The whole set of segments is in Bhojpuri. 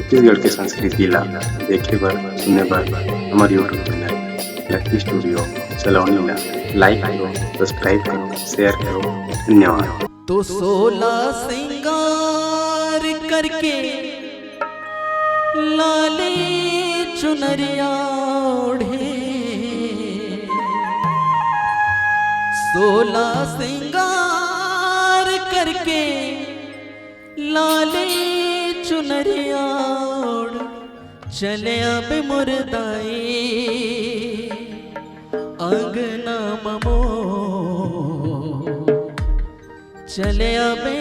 छत्तीसगढ़ के संस्कृति ला देखे बर सुने बर हमारे यूट्यूब चैनल लकी स्टूडियो सलोनी ला लाइक करो, सब्सक्राइब करो, शेयर करो। धन्यवाद। तो 16 सिंगार करके लाले चुनरिया ओढ़े, 16 सिंगार करके लाले चुनरिया ओढ़ चले अब मुर्दाई अंगना ममो, चले अबे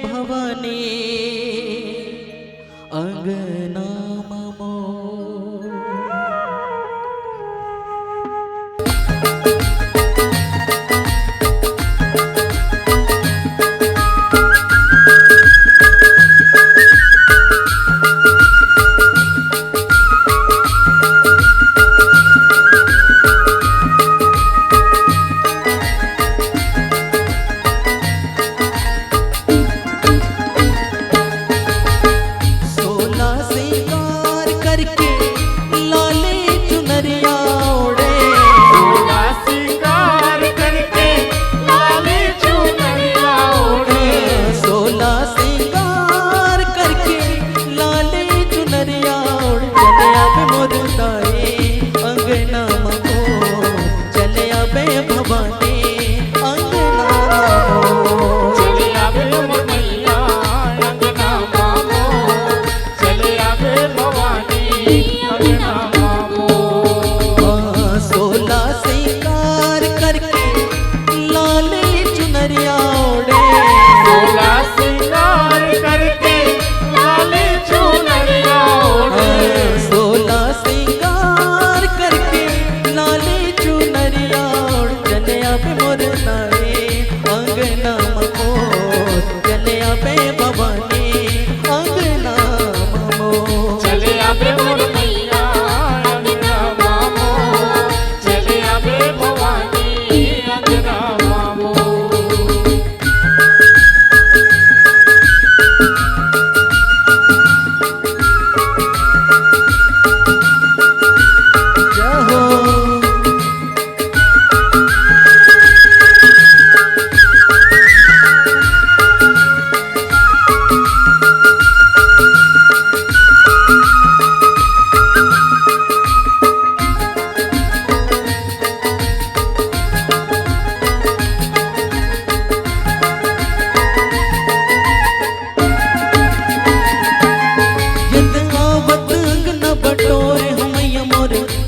भवानी अंगना ममो।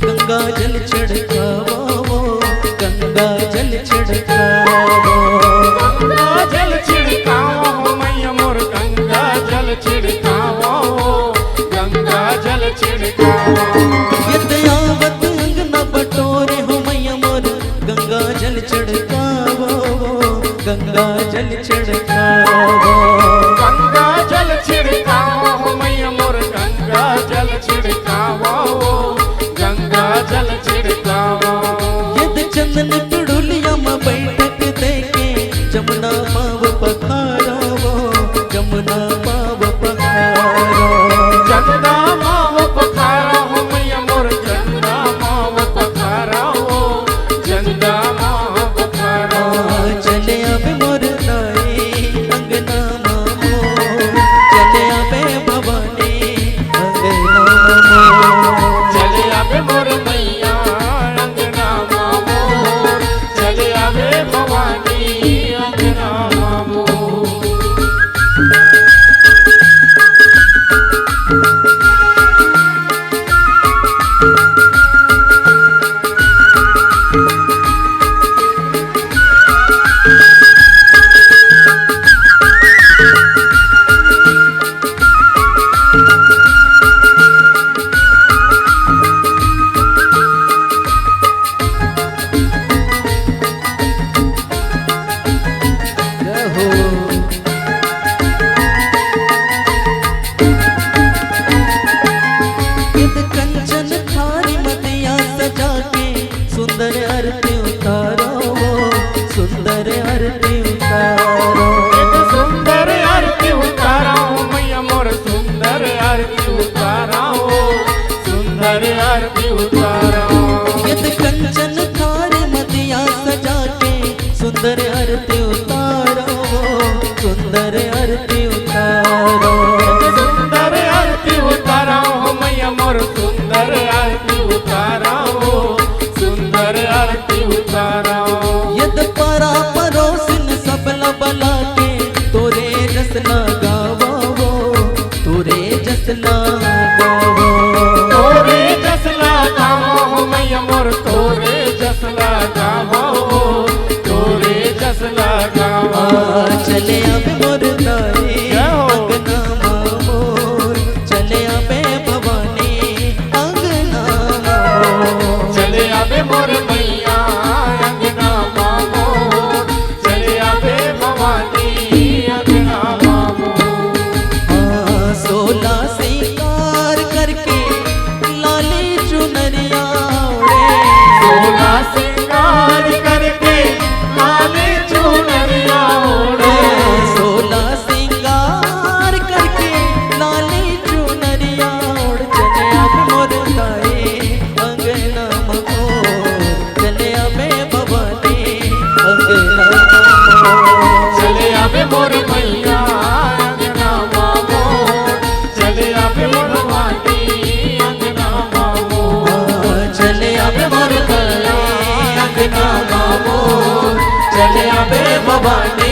गंगा जल छिड़कावो, गंगा जल छिड़कावो, गंगा जल छिड़कावो मैया मोर, गंगा जल छिड़कावो, गंगा जल छिड़कावो। यदयावत अंगना बटोरे हो मैया मोर, गंगा जल छिड़कावो, गंगा जल छिड़कावो, गंगा जल छिड़कावो मैया मोर, गंगा जल छिड़कावो, गंगा जल छिड़कावो। यद चंदन पिड़ुलिया में बैठक देके जमुना पाव पखारावो, जमुना पाव पखारो, जमुना माव पखारावो मैया मोर, जमुना माव पखारावो, जमुना माव पखारावो। चले अब मोर नाई अंगना मामो, चले अब भवानी अंगना मामो, चले आवे मोर मैया अंगना मामोर, चले आवे भवानी अंगना मामोर। उतारो सुंदर आरती उतारो सुंदर आरती उतारा हो मैया मोर सुंदर आरती उतारा हो सुंदर आरती उतारा यद परा परोसिन सबला बला के तोरे जसना गावो तोरे जसना गावो तोरे जसला गावो हो मैया मोर तोरे जसला गावो तोरे जसला गावो चले अब मोर तारे जय हो। अंगना मोर चले आबे भवानी अंगना मोर चले आवे मोर मैया अंगना मामो चले आवे भवानी अंगना मामो 16 सिंगार करके लाली चुनरिया ओढ़े 16 सिंगार करके लाले चुनरिया ओढ़े 16 सिंगार करके लाली चुनरिया ओढ़ चले अब मोर तारे अंगना मोर चले आबे भवानी अंगना मोर चले आवे मोर मैया अंगना मामो चले आवे मोर भवानी अंगना मामो चले आबे मोर तारे अंगना मोर चले आबे भवानी